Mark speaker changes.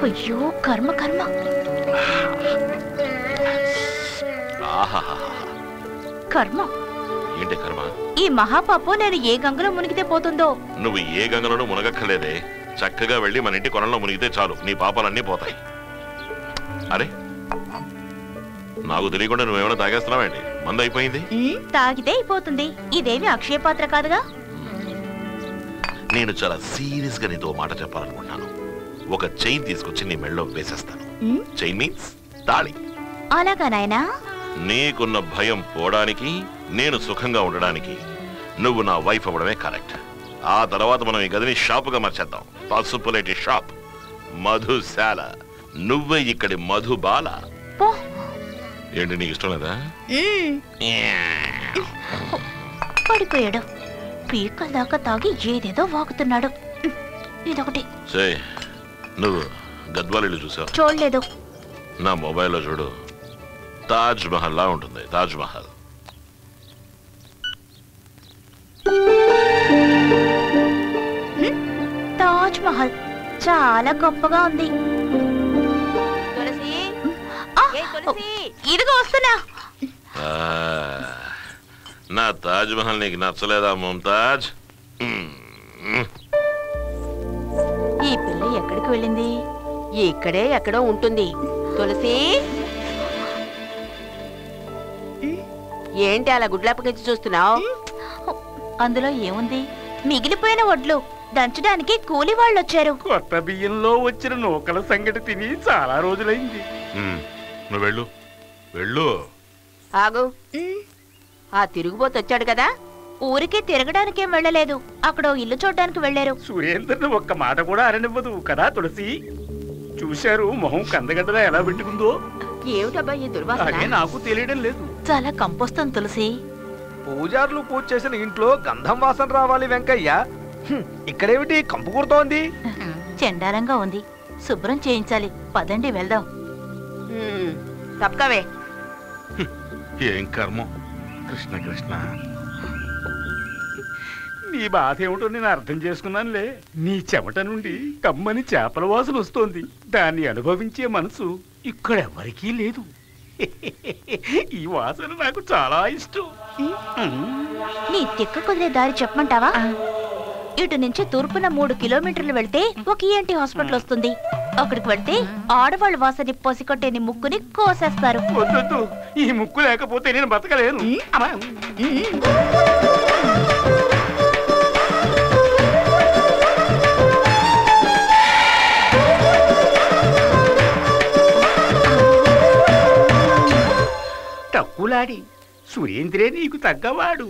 Speaker 1: అయ్యో కర్మ కర్మ. కర్మ
Speaker 2: ఏంటి కర్మ?
Speaker 1: ఈ మహాపాపం నేను ఏ గంగలో మునిగితే పోతుందో.
Speaker 2: నువ్వు ఏ గంగలోనూ మునగక్కర్లేదే. చక్కగా వెళ్ళి మన ఇంటి కొనల్లో మునిగితే చాలు, నీ పాపాలన్నీ పోతాయి. అరే నాకు తెలియకుండా నువ్వేమైనా తాగేస్తున్నావేంటి? మందు అయిపోయింది.
Speaker 1: తాగితే అయిపోతుంది. ఇదేమి అక్షయ పాత్ర కాదుగా.
Speaker 2: నేను చాలా సీరియస్ గా నీతో మాట చెప్పాలనుకుంటున్నాను. ఒక చైన్ తీసుకొచ్చి నీ మెళ్ళలో వేసేస్తాను. చైన్ మీన్స్ తాళి.
Speaker 1: అలాగా నాయనా?
Speaker 2: నీకున్న భయం పోవడానికి, నేను సుఖంగా ఉండడానికి నువ్వు నా వైఫ్ అవ్వడమే కరెక్ట్. ఆ తర్వాత మనం ఈ గదిని షాపుగా మార్చేద్దాం. పసుపులేటి షాప్, మధుశాల. నువ్వే ఇక్కడి మధుబాల. ఏంటి నీకు ఇష్టం లేదా?
Speaker 1: పడిపోయాడు. పీకల దాకా తాగి ఏదేదో వాగుతున్నాడు. ఇదొకటి.
Speaker 2: నువ్వు గద్వాల్ ఇల్లు చూసావు?
Speaker 1: చూడలేదు.
Speaker 2: నా మొబైల్లో చూడు. తాజ్ మహల్ లా ఉంటుంది. తాజ్ మహల్.
Speaker 1: తాజ్ మహల్ చాలా గొప్పగా ఉంది. ఇదిగో వస్తున్నా.
Speaker 2: నా తాజ్ మహల్ నీకు నచ్చలేదా ముంతాజ్?
Speaker 1: ఈ పిల్ల ఎక్కడికి వెళ్ళింది?
Speaker 3: ఇక్కడే ఎక్కడో ఉంటుంది. తులసి, ఏంటి అలా గుడ్లప్పగించి చూస్తున్నావు?
Speaker 1: అందులో ఏముంది? మిగిలిపోయిన వడ్లు దంచడానికి కూలి వాళ్ళు వచ్చారు.
Speaker 4: కొత్త బియ్యంలో వచ్చిన నూకల సంగటి తిని చాలా రోజులైంది.
Speaker 2: నువ్వు వెళ్ళు వెళ్ళు.
Speaker 3: ఆగు. ఆ తిరుగుబోతు వచ్చాడు కదా.
Speaker 1: ఊరికే తిరగడానికేం వెళ్ళలేదు. అక్కడ ఇల్లు చూడడానికి వెళ్ళారు.
Speaker 4: సురేంద్రని ఒక్క మాట కూడా అననివ్వదు కదా తులసి. చూశారు మొహం కందగడ్డలా ఎలా పెట్టుకుందో.
Speaker 3: ఏమిటబ్బా ఈ దుర్వాసన?
Speaker 4: నాకు తెలియడం లేదు.
Speaker 1: చాలా కంపొస్తుంది తులసి.
Speaker 5: పూజారులు పూజ చేసిన ఇంట్లో గంధం వాసన రావాలి వెంకయ్య. ఇక్కడేమిటి కంపు కూరుతోంది?
Speaker 1: చెండాలంగా ఉంది. శుభ్రం చేయించాలి. పదండి వెళ్దాం.
Speaker 3: తప్పకవే.
Speaker 2: ఏం కర్మం. కృష్ణ కృష్ణ.
Speaker 4: నీ బాధ ఏమిటో నేను అర్థం చేసుకున్నానులే. నీ చెమట నుండి కమ్మని చేపల వాసన వస్తోంది. దాన్ని అనుభవించే మనసు ఇక్కడెవరికీ లేదు. ఈ వాసన నాకు చాలా ఇష్టం.
Speaker 1: నీ తిక్క కుదిరే దారి చెప్పమంటావా? ఇటు నుంచి తూర్పున 3 కిలోమీటర్లు వెళ్తే ఒక ఈఎన్టీ హాస్పిటల్ వస్తుంది. అక్కడికి వెళ్తే ఆడవాళ్ళ వాసని పోసికొట్టే నీ ముక్కుని కోసేస్తారు.
Speaker 4: వద్దు, ఈ ముక్కు లేకపోతే నేను బతకలేను. తక్కులాడి సురేంద్రే నీకు తగ్గవాడు.